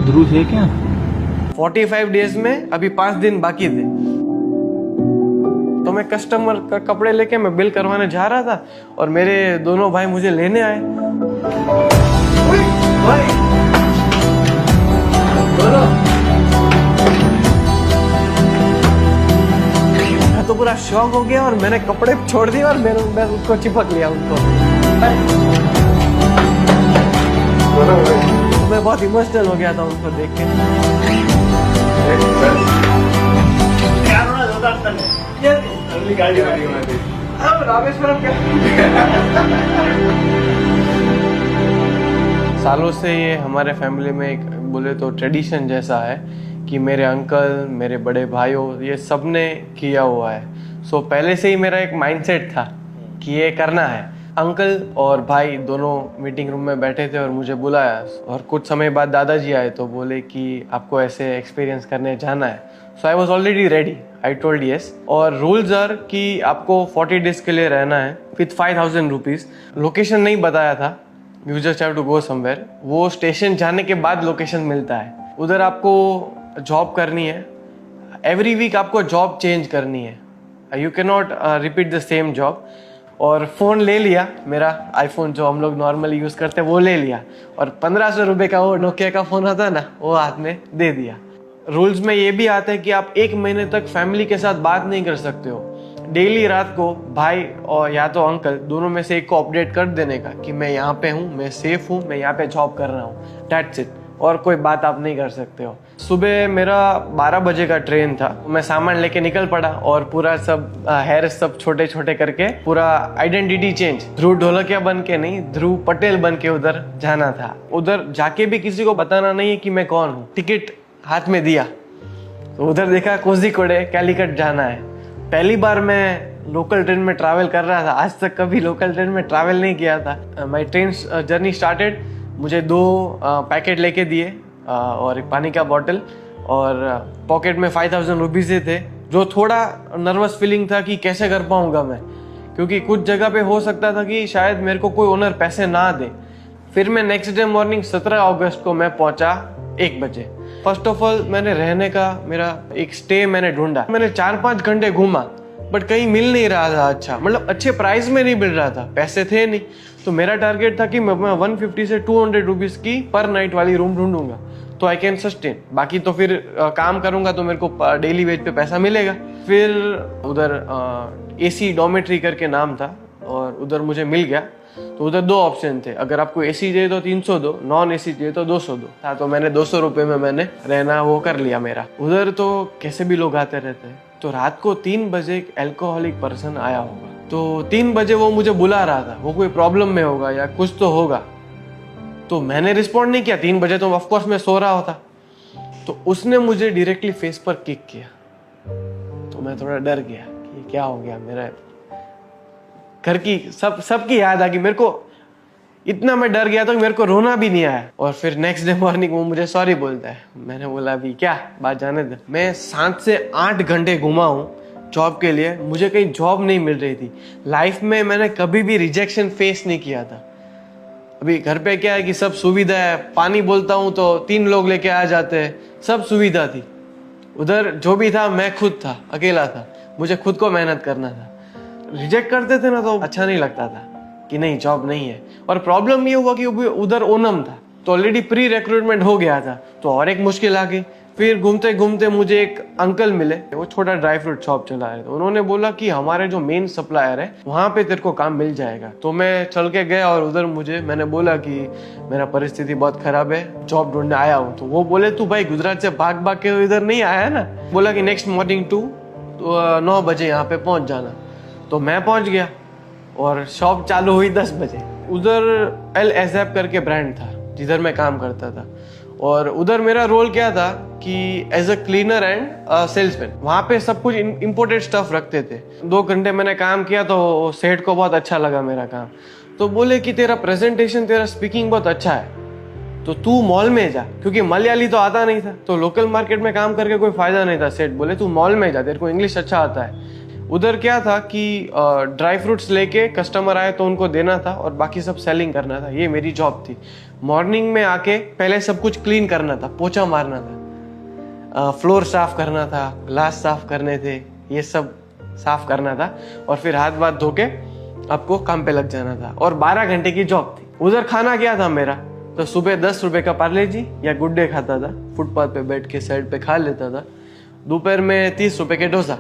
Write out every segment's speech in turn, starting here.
ध्रुव है क्या? 45 डेज में अभी 5 दिन बाकी थे, तो मैं कस्टमर का कपड़े लेके मैं बिल करवाने जा रहा था और मेरे दोनों भाई मुझे लेने आए। मैं तो पूरा शॉक हो गया और मैंने कपड़े छोड़ दिए और मैं उसको चिपक लिया उनको। मैं बहुत इमोशनल हो गया था उनको देख के। सालों से ये हमारे फैमिली में एक बोले तो ट्रेडिशन जैसा है कि मेरे अंकल, मेरे बड़े भाइयों, ये सब ने किया हुआ है। सो पहले से ही मेरा एक माइंडसेट था कि ये करना है। अंकल और भाई दोनों मीटिंग रूम में बैठे थे और मुझे बुलाया और कुछ समय बाद दादाजी आए तो बोले कि आपको ऐसे एक्सपीरियंस करने जाना है। So I was already ready, I told yes. और रूल्स आर कि आपको 40 डेज के लिए रहना है विथ 5000 रुपीज। लोकेशन नहीं बताया था, you just have to go somewhere. वो स्टेशन जाने के बाद लोकेशन मिलता है। उधर आपको जॉब करनी है, एवरी वीक आपको जॉब चेंज करनी है, you can not repeat the same job. और फ़ोन ले लिया, मेरा आईफोन जो हम लोग नॉर्मली यूज़ करते हैं वो ले लिया और 1500 रुपये का वो नोकिया का फ़ोन आता है ना, वो हाथ में दे दिया। रूल्स में ये भी आता है कि आप 1 महीने तक फैमिली के साथ बात नहीं कर सकते हो। डेली रात को भाई और या तो अंकल दोनों में से एक को अपडेट कर देने का कि मैं यहाँ पे हूँ, मैं सेफ हूँ, मैं यहाँ पे जॉब कर रहा हूँ, दैट्स इट। और कोई बात आप नहीं कर सकते हो। सुबह मेरा 12 बजे का ट्रेन था, मैं सामान लेके निकल पड़ा और पूरा सब हेयर सब छोटे छोटे करके पूरा आइडेंटिटी चेंज, ध्रुव ढोलकिया बन के नहीं, ध्रुव पटेल बन के उधर जाना था। उधर जाके भी किसी को बताना नहीं है कि मैं कौन हूँ। टिकट हाथ में दिया तो उधर देखा कोझिकोडे कैलीकट जाना है। पहली बार मैं लोकल ट्रेन में ट्रैवल कर रहा था, आज तक कभी लोकल ट्रेन में ट्रैवल नहीं किया था। My train journey started. मुझे 2 पैकेट लेके दिए और एक पानी का बॉटल और पॉकेट में 5000 रुपीज़ थे। जो थोड़ा नर्वस फीलिंग था कि कैसे कर पाऊंगा मैं, क्योंकि कुछ जगह पे हो सकता था कि शायद मेरे को कोई ओनर पैसे ना दे। फिर मैं नेक्स्ट डे मॉर्निंग 17 अगस्त को मैं पहुंचा 1 बजे। फर्स्ट ऑफ ऑल मैंने रहने का मेरा एक स्टे मैंने ढूंढा। मैंने 4-5 घंटे घूमा बट कहीं मिल नहीं रहा था अच्छा, मतलब अच्छे प्राइस में नहीं मिल रहा था, पैसे थे नहीं। तो मेरा टारगेट था कि मैं 150 से 200 रुपीज़ की पर नाइट वाली रूम ढूंढूंगा तो आई कैन सस्टेन। बाकी तो फिर काम करूंगा तो मेरे को डेली वेज पे पैसा मिलेगा। फिर उधर AC डॉर्मेट्री करके नाम था और उधर मुझे मिल गया। तो उधर 2 ऑप्शन थे, अगर आपको AC चाहिए तो 300 दो, नॉन AC चाहिए तो 200 दो था। तो मैंने 200 रुपये में मैंने रहना वो कर लिया मेरा। उधर तो कैसे भी लोग आते रहते हैं। तो रात को 3 बजे एक अल्कोहलिक पर्सन आया होगा, तो 3 बजे वो मुझे बुला रहा था, वो कोई प्रॉब्लम में होगा या कुछ तो होगा। तो मैंने रिस्पॉन्ड नहीं किया, 3 बजे तो ऑफकोर्स मैं सो रहा होता। तो उसने मुझे डायरेक्टली फेस पर किक किया तो मैं थोड़ा डर गया कि क्या हो गया। मेरा घर की सबकी याद आ गई मेरे को, इतना मैं डर गया तो मेरे को रोना भी नहीं आया। और फिर नेक्स्ट डे मॉर्निंग वो मुझे सॉरी बोलता है। मैंने बोला अभी क्या बात जाने दे। मैं 7 से 8 घंटे घुमा हूँ जॉब के लिए, मुझे कहीं जॉब नहीं मिल रही थी। लाइफ में मैंने कभी भी रिजेक्शन फेस नहीं किया था। अभी घर पे क्या है कि सब सुविधा है, पानी बोलता हूँ तो 3 लोग लेके आ जाते हैं, सब सुविधा थी। उधर जो भी था मैं खुद था, अकेला था, मुझे खुद को मेहनत करना था। रिजेक्ट करते थे ना तो अच्छा नहीं लगता था कि नहीं जॉब नहीं है। और प्रॉब्लम ये हुआ कि उधर ओनम था तो ऑलरेडी प्री रिक्रूटमेंट हो गया था, तो और एक मुश्किल आ गई। फिर घूमते घूमते मुझे एक अंकल मिले, वो छोटा ड्राई फ्रूट शॉप चला रहे थे। उन्होंने बोला कि हमारे जो मेन सप्लायर है वहाँ पे तेरे को काम मिल जाएगा। तो मैं चल के गया और उधर मैंने बोला कि मेरा परिस्थिति बहुत खराब है, जॉब ढूंढने आया हूँ। तो वो बोले तू भाई गुजरात से भाग भाग के इधर नहीं आया है ना। बोला कि नेक्स्ट मॉर्निंग 9 बजे यहाँ पे पहुँच जाना। तो मैं पहुँच गया और शॉप चालू हुई 10 बजे। उधर एल एजैप करके ब्रांड था जिधर मैं काम करता था और उधर मेरा रोल क्या था कि as a cleaner and salesman. वहाँ पे सब कुछ इम्पोर्टेड स्टफ रखते थे। 2 घंटे मैंने काम किया तो सेठ को बहुत अच्छा लगा मेरा काम। तो बोले कि तेरा प्रेजेंटेशन, तेरा स्पीकिंग बहुत अच्छा है तो तू मॉल में जा, क्योंकि मलयाली तो आता नहीं था तो लोकल मार्केट में काम करके कोई फायदा नहीं था। सेठ बोले तू मॉल में जा, तेरे को इंग्लिश अच्छा आता है। उधर क्या था कि ड्राई फ्रूट्स लेके कस्टमर आए तो उनको देना था और बाकी सब सेलिंग करना था, ये मेरी जॉब थी। मॉर्निंग में आके पहले सब कुछ क्लीन करना था, पोछा मारना था, फ्लोर साफ करना था, ग्लास साफ करने थे, ये सब साफ करना था, और फिर हाथ वाथ धो के आपको काम पे लग जाना था। और 12 घंटे की जॉब थी। उधर खाना क्या था मेरा, तो सुबह 10 रुपए का पार्ले जी या गुड डे खाता था, फुटपाथ पे बैठ के साइड पे खा लेता था। दोपहर में 30 रुपए के डोसा,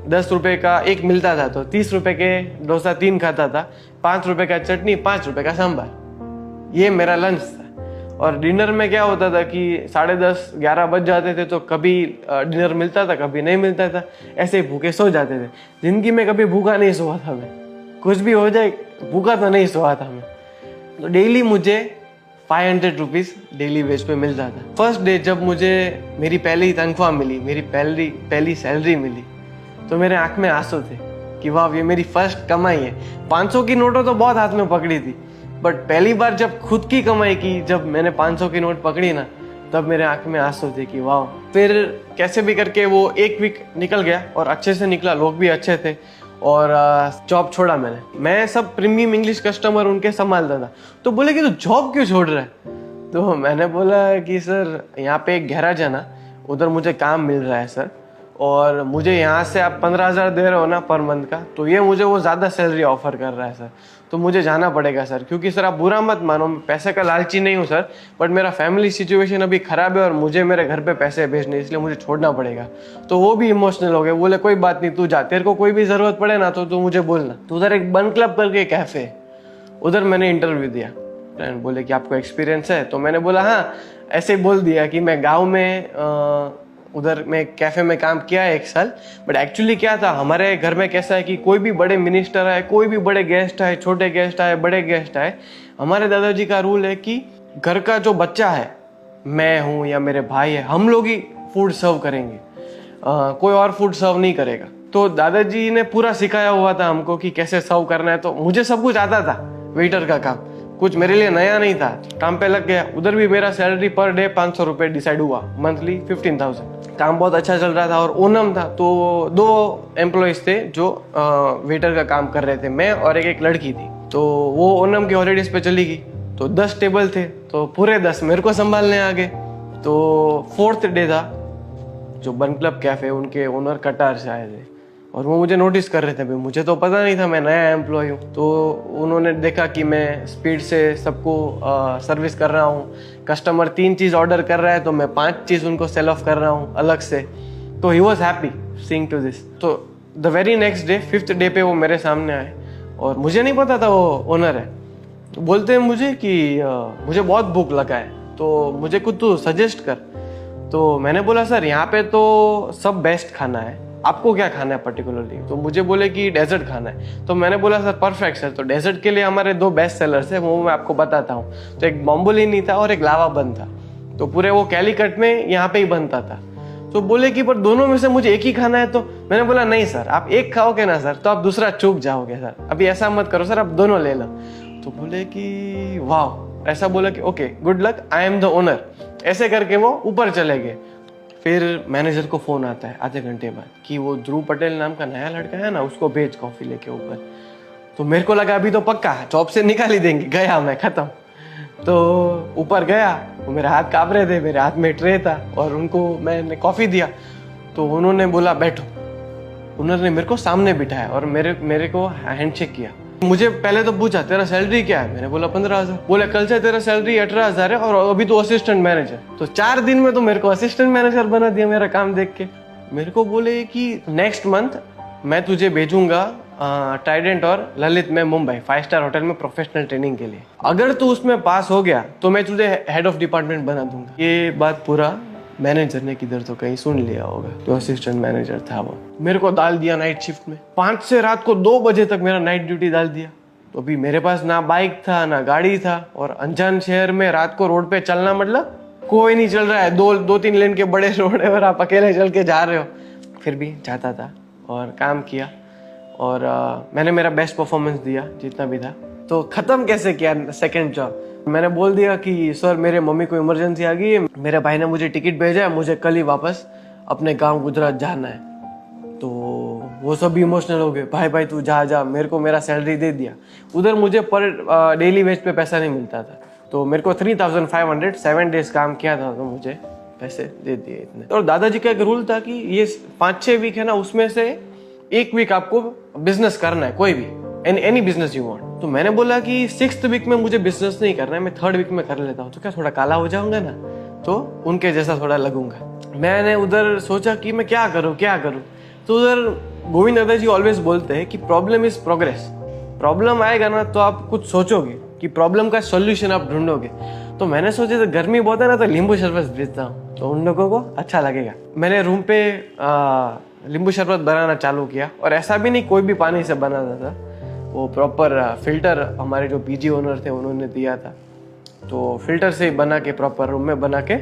10 रुपए का एक मिलता था, तो 30 रुपए के डोसा 3 खाता था, 5 रुपए का चटनी, 5 रुपए का सांभर। ये मेरा लंच था। और डिनर में क्या होता था कि 10:30 11 बज जाते थे, तो कभी डिनर मिलता था, कभी नहीं मिलता था, ऐसे ही भूखे सो जाते थे। जिंदगी में कभी भूखा नहीं सोया था मैं, कुछ भी हो जाए भूखा तो नहीं सोया था मैं। तो डेली मुझे 500 रुपीज़ डेली वेज पे मिलता था। फर्स्ट डे जब मुझे मेरी पहली तनख्वाह मिली, मेरी पहली सैलरी मिली, तो मेरे आंख में आंसू थे कि वाह, ये मेरी फर्स्ट कमाई है। 500 की नोटों तो बहुत हाथ में पकड़ी थी, बट पहली बार जब खुद की कमाई की, जब मैंने 500 की नोट पकड़ी ना, तब मेरे आंख में आंसू थे कि वाह। फिर कैसे भी करके वो एक वीक निकल गया और अच्छे से निकला, लोग भी अच्छे थे, और जॉब छोड़ा मैंने। मैं सब प्रीमियम इंग्लिश कस्टमर उनके संभालता था। तो बोले कि तू जॉब क्यों छोड़ रहा है? तो मैंने बोला कि सर, यहाँ पे एक गैराज है ना, उधर मुझे काम मिल रहा है सर, और मुझे यहाँ से आप 15,000 दे रहे हो ना पर मंथ का, तो ये मुझे वो ज़्यादा सैलरी ऑफर कर रहा है सर, तो मुझे जाना पड़ेगा सर। क्योंकि सर आप बुरा मत मानो, मैं पैसे का लालची नहीं हूँ सर, बट मेरा फैमिली सिचुएशन अभी ख़राब है और मुझे मेरे घर पे पैसे भेजने, इसलिए मुझे छोड़ना पड़ेगा। तो वो भी इमोशनल हो गए, बोले कोई बात नहीं, तू जा, तेरे को कोई भी ज़रूरत पड़े ना तो तू मुझे बोलना। तो उधर एक बन क्लब करके कैफ़े, उधर मैंने इंटरव्यू दिया। फ्रेंड बोले कि आपको एक्सपीरियंस है? तो मैंने बोला हाँ, ऐसे बोल दिया कि मैं गाँव में उधर मैं कैफ़े में काम किया है 1 साल। बट एक्चुअली क्या था, हमारे घर में कैसा है कि कोई भी बड़े मिनिस्टर आए, कोई भी बड़े गेस्ट आए, छोटे गेस्ट आए, बड़े गेस्ट आए, हमारे दादाजी का रूल है कि घर का जो बच्चा है, मैं हूँ या मेरे भाई है, हम लोग ही फूड सर्व करेंगे, कोई और फूड सर्व नहीं करेगा। तो दादाजी ने पूरा सिखाया हुआ था हमको कि कैसे सर्व करना है। तो मुझे सब कुछ आता था, वेटर का काम, कुछ मेरे लिए नया नहीं था। काम पे लग गया। उधर भी मेरा सैलरी पर डे 500 रुपये डिसाइड हुआ, मंथली 15,000। काम बहुत अच्छा चल रहा था और ओनम था, तो 2 एम्प्लॉयज थे जो वेटर का काम कर रहे थे, मैं और एक लड़की थी। तो वो ओनम की हॉलीडेज पे चली गई, तो 10 टेबल थे, तो पूरे 10 मेरे को संभालने आ गए। तो 4th डे था, जो बन क्लब कैफे, उनके ओनर कटार से आए थे और वो मुझे नोटिस कर रहे थे। भाई मुझे तो पता नहीं था, मैं नया एम्प्लॉय हूँ। तो उन्होंने देखा कि मैं स्पीड से सबको सर्विस कर रहा हूँ, कस्टमर 3 चीज़ ऑर्डर कर रहा है तो मैं 5 चीज़ उनको सेल ऑफ कर रहा हूँ अलग से। तो he was happy seeing to this. तो the very next day, 5th day पे वो मेरे सामने आए और मुझे नहीं पता था वो ओनर है। तो बोलते हैं मुझे कि मुझे बहुत भूख लगा है, तो मुझे कुछ तू सजेस्ट कर। तो मैंने बोला सर, यहाँ पे तो सब बेस्ट खाना है, आपको क्या खाना है पर्टिकुलरली? तो मुझे बोले कि डेजर्ट खाना है। तो मैंने बोला सर परफेक्ट सर, तो डेजर्ट के लिए हमारे 2 बेस्ट सेलर्स हैं, वो मैं आपको बताता हूँ। तो एक बॉम्बोलिनी था और एक लावा बन था, तो पूरे वो कैलीकट में यहाँ पे ही बनता था। तो बोले कि पर दोनों में से मुझे एक ही खाना है। तो मैंने बोला नहीं सर, आप एक खाओगे ना सर तो आप दूसरा चूक जाओगे सर, अभी ऐसा मत करो सर, आप दोनों ले लो। तो बोले कि वाह, ऐसा बोला कि okay good luck, I am the owner. ऐसे करके वो ऊपर चले गए। फिर मैनेजर को फ़ोन आता है आधे घंटे बाद कि वो ध्रुव पटेल नाम का नया लड़का है ना, उसको भेज कॉफ़ी लेके ऊपर। तो मेरे को लगा अभी तो पक्का जॉब से निकाल ही देंगे, गया मैं, ख़त्म। तो ऊपर गया, वो मेरे हाथ काँप रहे थे, मेरे हाथ में ट्रे था और उनको मैंने कॉफ़ी दिया। तो उन्होंने बोला बैठो। उन्होंने मेरे को सामने बिठाया और मेरे को हैंडशेक किया। मुझे पहले तो पूछा तेरा सैलरी क्या है? मैंने बोला 15,000। बोले कल से तेरा सैलरी 18,000 है और अभी तो असिस्टेंट मैनेजर। तो 4 दिन में तो मेरे को असिस्टेंट मैनेजर बना दिया मेरा काम देख के। मेरे को बोले कि नेक्स्ट मंथ मैं तुझे भेजूंगा ट्राइडेंट और ललित में मुंबई 5 स्टार होटल में प्रोफेशनल ट्रेनिंग के लिए। अगर तू उसमें पास हो गया तो मैं तुझे हेड ऑफ डिपार्टमेंट बना दूंगा। ये बात पूरा मैनेजर ने किधर तो कहीं सुन लिया होगा, जो असिस्टेंट मैनेजर था वो। मेरे को डाल दिया नाइट शिफ्ट में, 5 से रात को 2 बजे तक मेरा नाइट ड्यूटी डाल दिया। तो अभी मेरे पास ना बाइक था ना गाड़ी था, और अनजान शहर में रात को रोड पे चलना मतलब कोई नहीं चल रहा है, 2-3 लेन के बड़े रोड है और आप अकेले चल के जा रहे हो। फिर भी जाता था और काम किया और मैंने मेरा बेस्ट परफॉर्मेंस दिया जितना भी था। तो ख़त्म कैसे किया सेकेंड जॉब? मैंने बोल दिया कि सर मेरे मम्मी को इमरजेंसी आ गई है, मेरे भाई ने मुझे टिकट भेजा है, मुझे कल ही वापस अपने गांव गुजरात जाना है। तो वो सब भी इमोशनल हो गए, भाई तू जा, मेरे को मेरा सैलरी दे दिया। उधर मुझे पर डेली वेज पे पैसा नहीं मिलता था, तो मेरे को 3,500 7 डेज काम किया था तो मुझे पैसे दे दिए इतने। और दादाजी का एक रूल था कि ये 5-6 वीक है ना, उसमें से 1 वीक आपको बिजनेस करना है, कोई भी एनी बिजनेस यू वांट। तो मैंने बोला कि 6th वीक में मुझे बिजनेस नहीं करना है, मैं 3rd वीक में कर लेता हूँ, तो क्या थोड़ा काला हो जाऊंगा ना, तो उनके जैसा थोड़ा लगूंगा। मैंने उधर सोचा कि मैं क्या करूँ। तो उधर गोविंद दादाजी ऑलवेज बोलते हैं कि प्रॉब्लम इज प्रोग्रेस। प्रॉब्लम आएगा ना तो आप कुछ सोचोगे कि प्रॉब्लम का सॉल्यूशन आप ढूंढोगे। तो मैंने सोचा तो गर्मी बहुत है ना, तो नींबू शरबत बेचता हूँ, तो उन लोगों को अच्छा लगेगा। मैंने रूम पे नींबू शरबत बनाना चालू किया, और ऐसा भी नहीं कोई भी पानी से बनाता था, वो प्रॉपर फिल्टर हमारे जो पीजी ओनर थे उन्होंने दिया था, तो फिल्टर से बना के प्रॉपर रूम में बना के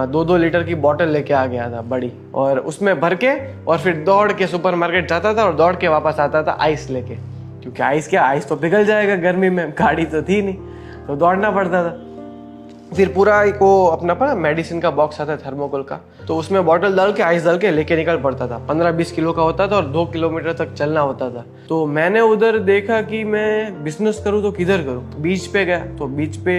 2-2 लीटर की बोतल लेके आ गया था बड़ी, और उसमें भर के और फिर दौड़ के सुपरमार्केट जाता था और दौड़ के वापस आता था आइस लेके, क्योंकि आइस तो पिघल जाएगा गर्मी में, गाड़ी तो थी नहीं, तो दौड़ना पड़ता था। फिर पूरा एक वो अपना मेडिसिन का बॉक्स आता है थर्मोकोल का, तो उसमें बॉटल डाल के आइस डाल के लेके निकल पड़ता था। 15-20 किलो का होता था और 2 किलोमीटर तक चलना होता था। तो मैंने उधर देखा कि मैं बिजनेस करूँ तो किधर करूँ। बीच पे गया, तो बीच पे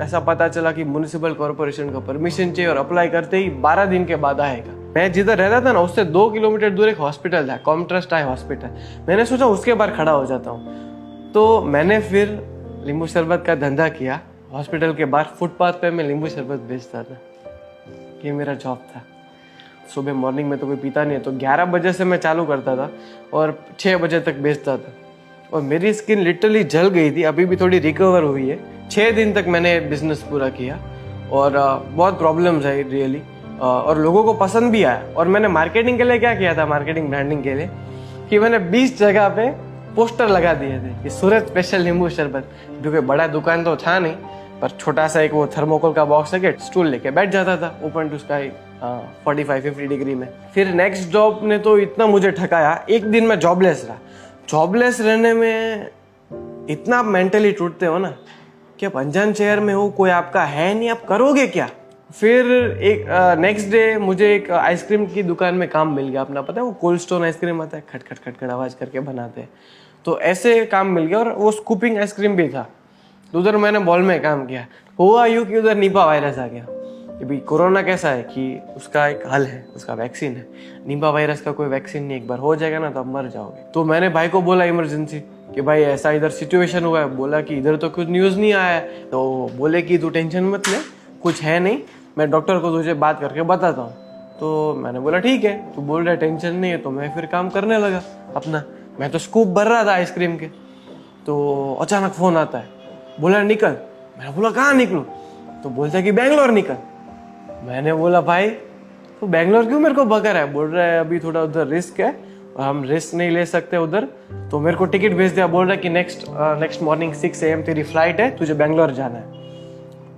ऐसा पता चला कि म्युनिसिपल कॉर्पोरेशन का परमिशन चाहिए, और अप्लाई करते ही 12 दिन के बाद आएगा। मैं जिधर रहता था ना उससे 2 किलोमीटर दूर एक हॉस्पिटल था, कॉमट्रस्ट आई हॉस्पिटल। मैंने सोचा उसके बाहर खड़ा हो जाता हूँ, तो मैंने फिर नींबू शरबत का धंधा किया। हॉस्पिटल के बाहर फुटपाथ पे मैं नींबू शरबत बेचता था, ये मेरा जॉब था। सुबह मॉर्निंग में तो कोई पीता नहीं है, तो 11 बजे से मैं चालू करता था और 6 बजे तक बेचता था, और मेरी स्किन लिटरली जल गई थी, अभी भी थोड़ी रिकवर हुई है। 6 दिन तक मैंने बिजनेस पूरा किया, और बहुत प्रॉब्लम्स आई रियली, और लोगों को पसंद भी आया। और मैंने मार्केटिंग के लिए क्या किया था, मार्केटिंग ब्रांडिंग के लिए, कि मैंने 20 जगह पे पोस्टर लगा दिए थे कि सूरत स्पेशल नींबू शरबत। क्योंकि बड़ा दुकान तो था नहीं, पर छोटा सा एक वो थर्मोकोल का बॉक्स है, स्टूल लेके बैठ जाता था ओपन टू स्काई 45-50 डिग्री में। फिर नेक्स्ट जॉब ने तो इतना मुझे ठकाया, एक दिन मैं जॉबलेस रहा। जॉबलेस रहने में इतना आप मेंटली टूटते हो ना कि आप अनजान शहर में हो, कोई आपका है नहीं, आप करोगे क्या। फिर एक नेक्स्ट डे मुझे एक आइसक्रीम की दुकान में काम मिल गया। अपना पता है वो कोल्ड स्टोन आइसक्रीम आता है, खट खट खट खट आवाज करके बनाते हैं, तो ऐसे काम मिल गया। और वो स्कूपिंग आइसक्रीम भी था, तो उधर मैंने बॉल में काम किया। हुआ यूँ कि उधर निपा वायरस आ गया। अभी कोरोना कैसा है कि उसका एक हल है, उसका वैक्सीन है। निपा वायरस का कोई वैक्सीन नहीं, एक बार हो जाएगा ना तो आप मर जाओगे। तो मैंने भाई को बोला इमरजेंसी कि भाई ऐसा इधर सिचुएशन हुआ है। बोला कि इधर तो कुछ न्यूज़ नहीं आया है। तो बोले कि तू टेंशन मत ले, कुछ है नहीं, मैं डॉक्टर को तुझे बात करके बताता हूँ। तो मैंने बोला ठीक है, तू बोल रहा है टेंशन नहीं है, तो मैं फिर काम करने लगा अपना। मैं तो स्कूप भर रहा था आइसक्रीम के, तो अचानक फ़ोन आता है, बोला निकल। मैंने बोला कहाँ निकलूँ? तो बोलता है कि बेंगलोर निकल। मैंने बोला भाई तो बेंगलोर क्यों मेरे को भगा रहा है? बोल रहा है अभी थोड़ा उधर रिस्क है और हम रिस्क नहीं ले सकते उधर। तो मेरे को टिकट भेज दिया, बोल रहा है कि नेक्स्ट मॉर्निंग 6 AM तेरी फ्लाइट है, तुझे बेंगलोर जाना है।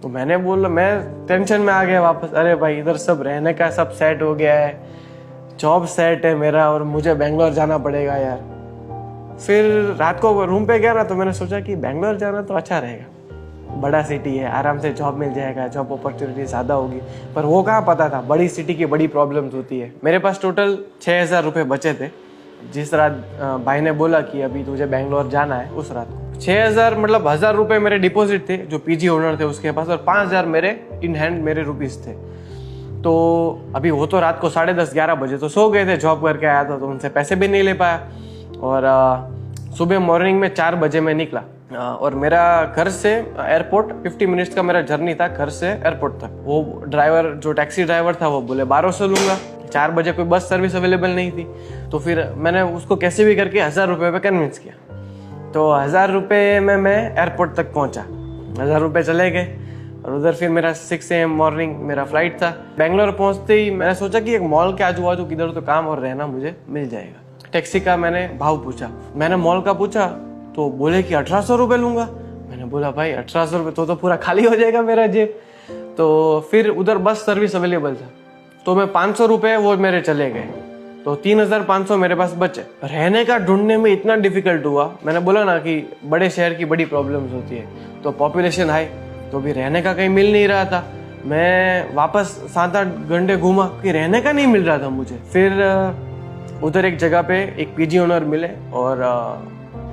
तो मैंने बोला, मैं टेंशन में आ गया वापस। अरे भाई इधर सब रहने का सब सेट हो गया है, जॉब सेट है मेरा, और मुझे बेंगलोर जाना पड़ेगा यार। फिर रात को रूम पे गया ना, तो मैंने सोचा कि बेंगलोर जाना तो अच्छा रहेगा, बड़ा सिटी है, आराम से जॉब मिल जाएगा, जॉब अपॉर्चुनिटी ज़्यादा होगी। पर वो कहाँ पता था, बड़ी सिटी की बड़ी प्रॉब्लम्स होती है। मेरे पास टोटल 6,000 रुपये बचे थे। जिस रात भाई ने बोला कि अभी तुझे बेंगलोर जाना है, उस रात को 6,000 मतलब 1,000 रुपये मेरे डिपॉजिट थे जो पीजी ओनर थे उसके पास, और 5,000 मेरे इन हैंड मेरे रुपीज़ थे। तो अभी वो तो रात को 10:30-11 बजे तो सो गए थे, जॉब करके आया था तो उनसे पैसे भी नहीं ले पाया। और सुबह मॉर्निंग में 4 बजे मैं निकला, और मेरा घर से एयरपोर्ट 50 मिनट्स का मेरा जर्नी था, घर से एयरपोर्ट तक। वो ड्राइवर जो टैक्सी ड्राइवर था वो बोले 1200 लूँगा। 4 बजे कोई बस सर्विस अवेलेबल नहीं थी, तो फिर मैंने उसको कैसे भी करके 1,000 रुपये पे कन्विंस किया। तो 1,000 रुपये में मैं एयरपोर्ट तक पहुँचा, 1,000 रुपये चले गए, और उधर फिर मेरा 6 AM मॉर्निंग मेरा फ्लाइट था। बेंगलोर पहुँचते ही मैंने सोचा कि एक मॉल के आजू बाजू किधर तो काम और रहना मुझे मिल जाएगा। टैक्सी का मैंने भाव पूछा, मैंने मॉल का पूछा तो बोले कि 1,800 रुपये लूँगा। मैंने बोला भाई 1,800 रुपये तो पूरा खाली हो जाएगा मेरा जेब। तो फिर उधर बस सर्विस अवेलेबल था, तो मैं 500 रुपये वो मेरे चले गए, तो 3,500 मेरे पास बचे। रहने का ढूंढने में इतना डिफिकल्ट हुआ। मैंने बोला ना कि बड़े शहर की बड़ी प्रॉब्लम्स होती है, तो पॉपुलेशन हाई, तो भी रहने का कहीं मिल नहीं रहा था। मैं वापस 7-8 घंटे घूमा कि रहने का नहीं मिल रहा था मुझे। फिर उधर एक जगह पे एक पीजी ओनर मिले, और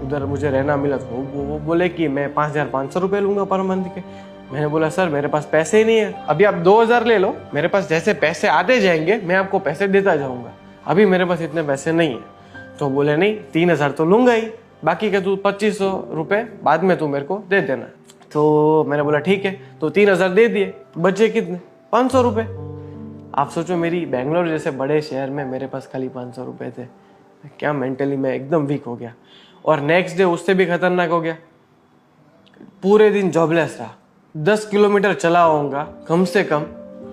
उधर मुझे रहना मिला। तो वो बोले कि मैं 5,500 रुपये लूँगा पर मंथ के। मैंने बोला सर मेरे पास पैसे ही नहीं है, अभी आप 2000 ले लो, मेरे पास जैसे पैसे आते जाएंगे मैं आपको पैसे देता जाऊंगा, अभी मेरे पास इतने पैसे नहीं है। तो बोले नहीं 3000 तो लूंगा ही, बाकी के तू 2500 रुपये बाद में तू मेरे को दे देना। तो मैंने बोला ठीक है, तो 3000 दे दिए, बचे कितने 500 रुपये। आप सोचो मेरी बेंगलोर जैसे बड़े शहर में मेरे पास खाली 500 रुपये थे, क्या मेंटली मैं एकदम वीक हो गया। और नेक्स्ट डे उससे भी खतरनाक हो गया, पूरे दिन जॉबलेस रहा, 10 किलोमीटर चला होऊंगा कम से कम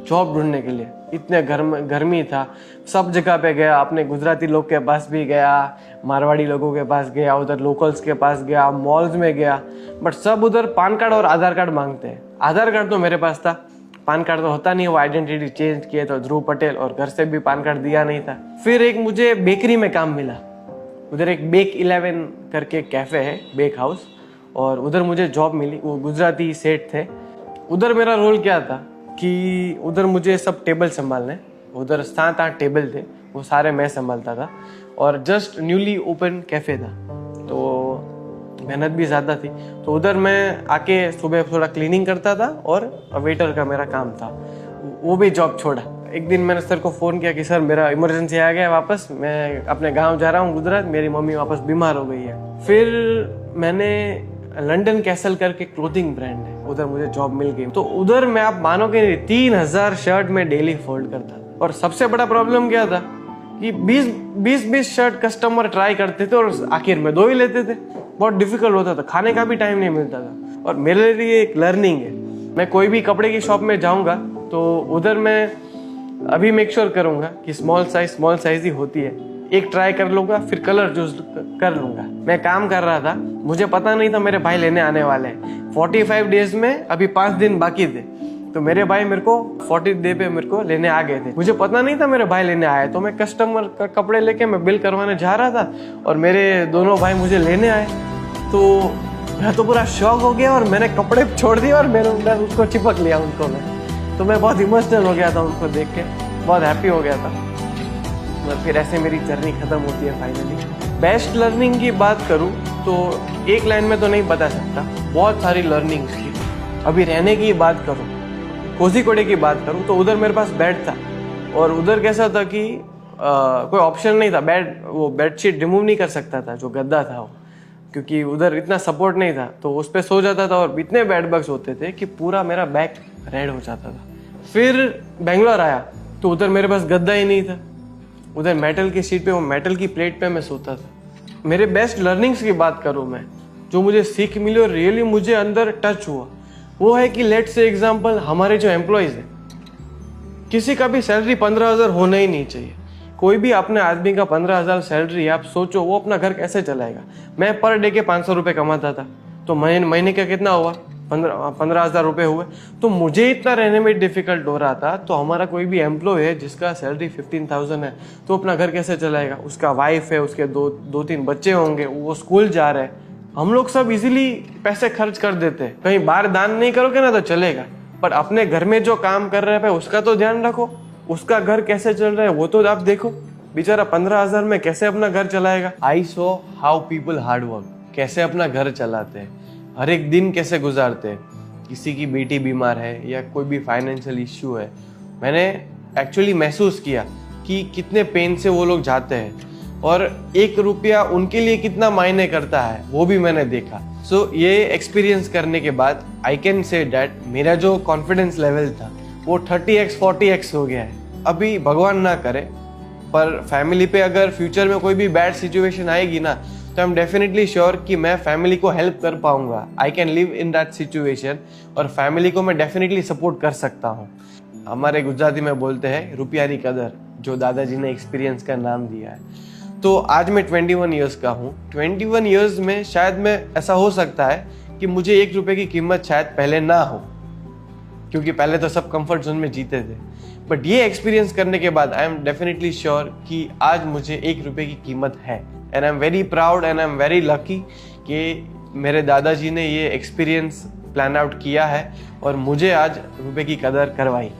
जॉब ढूंढने के लिए, इतने गर्मी था। सब जगह पे गया, अपने गुजराती लोग के पास भी गया, मारवाड़ी लोगों के पास गया, उधर लोकल्स के पास गया, मॉल्स में गया, बट सब उधर पान कार्ड और आधार कार्ड मांगते हैं। आधार कार्ड तो मेरे पास था, पान कार्ड तो होता नहीं, वो आइडेंटिटी चेंज किए तो ध्रुव पटेल, और घर से भी पान कार्ड दिया नहीं था। फिर एक मुझे बेकरी में काम मिला, उधर एक बेक 11 करके कैफे है, बेक हाउस, और उधर मुझे जॉब मिली। वो गुजराती सेठ थे। उधर मेरा रोल क्या था कि उधर मुझे सब टेबल संभालने, उधर 7-8 टेबल थे, वो सारे मैं संभालता था, और जस्ट न्यूली ओपन कैफे था तो मेहनत भी ज़्यादा थी। तो उधर मैं आके सुबह थोड़ा क्लीनिंग करता था और वेटर का मेरा काम था, वो भी जॉब छोड़ा। एक दिन मैंने सर को फ़ोन किया कि सर मेरा इमरजेंसी आ गया वापस, मैं अपने गांव जा रहा हूँ गुजरात, मेरी मम्मी वापस बीमार हो गई है। फिर मैंने लंदन कैसल करके क्लोथिंग ब्रांड है, उधर मुझे जॉब मिल गई। तो उधर मैं आप मानोगे नहीं 3000 शर्ट में डेली फोल्ड करता था। और सबसे बड़ा प्रॉब्लम क्या था कि 20 शर्ट कस्टमर ट्राई करते थे और आखिर में 2 ही लेते थे। बहुत डिफिकल्ट होता था, खाने का भी टाइम नहीं मिलता था। और मेरे लिए एक लर्निंग है, मैं कोई भी कपड़े की शॉप में जाऊंगा तो उधर मैं अभी मेक श्योर करूंगा कि स्मॉल साइज ही होती है, एक ट्राई कर लूंगा, फिर कलर चूज कर लूंगा। मैं काम कर रहा था, मुझे पता नहीं था मेरे भाई लेने आने वाले हैं। 45 डेज में अभी 5 दिन बाकी थे, तो मेरे भाई मेरे को 40 डे पे मेरे को लेने आ गए थे। मुझे पता नहीं था मेरे भाई लेने आए, तो मैं कस्टमर का कपड़े लेके मैं बिल करवाने जा रहा था और मेरे दोनों भाई मुझे लेने आए। तो मैं तो पूरा शॉक हो गया और मैंने कपड़े छोड़ दिए और मैंने उसको चिपक लिया उनको। तो मैं बहुत इमोशनल हो गया था उनको देख के, बहुत हैप्पी हो गया था। और फिर ऐसे मेरी जर्नी खत्म होती है फाइनली। बेस्ट लर्निंग की बात करूँ तो एक लाइन में तो नहीं बता सकता, बहुत सारी लर्निंग्स थी। अभी रहने की बात करूँ, कोझीकोडे की बात करूँ, तो उधर मेरे पास बेड था और उधर कैसा था कि कोई ऑप्शन नहीं था, वो बेडशीट रिमूव नहीं कर सकता था, जो गद्दा था वो, क्योंकि उधर इतना सपोर्ट नहीं था। तो उस पर सो जाता था और इतने बेड बग्स होते थे कि पूरा मेरा बैक रेड हो जाता था। फिर बेंगलोर आया तो उधर मेरे पास गद्दा ही नहीं था, उधर मेटल की सीट पे, वो मेटल की प्लेट पे मैं सोता था। मेरे बेस्ट लर्निंग्स की बात करूँ मैं, जो मुझे सीख मिली और रियली मुझे अंदर टच हुआ, वो है कि लेट्स से एग्जांपल हमारे जो एम्प्लॉयज़ हैं, किसी का भी सैलरी 15,000 होना ही नहीं चाहिए। कोई भी अपने आदमी का 15,000 सैलरी, आप सोचो वो अपना घर कैसे चलाएगा। मैं पर डे के 500 रुपये कमाता था, तो महीने का कितना हुआ, 15,000 रुपये हुए। तो मुझे इतना रहने में डिफिकल्ट हो रहा था, तो हमारा कोई भी एम्प्लॉय है जिसका सैलरी 15,000 है, तो अपना घर कैसे चलाएगा। उसका वाइफ है, उसके 2-3 बच्चे होंगे, वो स्कूल जा रहे हैं। हम लोग सब इजीली पैसे खर्च कर देते हैं, कहीं बाहर दान नहीं करोगे ना तो चलेगा, पर अपने घर में जो काम कर रहे हैं उसका तो ध्यान रखो, उसका घर कैसे चल रहा है वो तो आप देखो। बेचारा 15,000 में कैसे अपना घर चलाएगा। I saw how people hard work, कैसे अपना घर चलाते हैं, हर एक दिन कैसे गुजारते हैं। किसी की बेटी बीमार है या कोई भी फाइनेंशियल इश्यू है, मैंने एक्चुअली महसूस किया कि कितने पेन से वो लोग जाते हैं और 1 रुपया उनके लिए कितना मायने करता है, वो भी मैंने देखा। सो ये एक्सपीरियंस करने के बाद आई कैन से डैट मेरा जो कॉन्फिडेंस लेवल था वो 30x 40x हो गया है। अभी भगवान ना करे पर फैमिली पे अगर फ्यूचर में कोई भी बैड सिचुएशन आएगी ना, तो आई एम डेफिनेटली श्योर कि मैं फैमिली को हेल्प कर पाऊंगा। I can live in that situation और फैमिली को मैं डेफिनेटली सपोर्ट कर सकता हूँ। हमारे गुजराती में बोलते हैं रुपयारी कदर, जो दादाजी ने एक्सपीरियंस का नाम दिया है। तो आज मैं 21 ईयर्स का हूँ। 21 ईयर्स में शायद मैं ऐसा हो सकता है कि मुझे 1 रुपये की कीमत शायद पहले ना हो, क्योंकि पहले तो सब कंफर्ट जोन में जीते थे। बट ये एक्सपीरियंस करने के बाद आई एम डेफिनेटली श्योर कि आज मुझे 1 रुपये की कीमत है। And I am very proud and I am very lucky कि मेरे दादाजी ने ये एक्सपीरियंस प्लान आउट किया है और मुझे आज रुपये की कदर करवाई।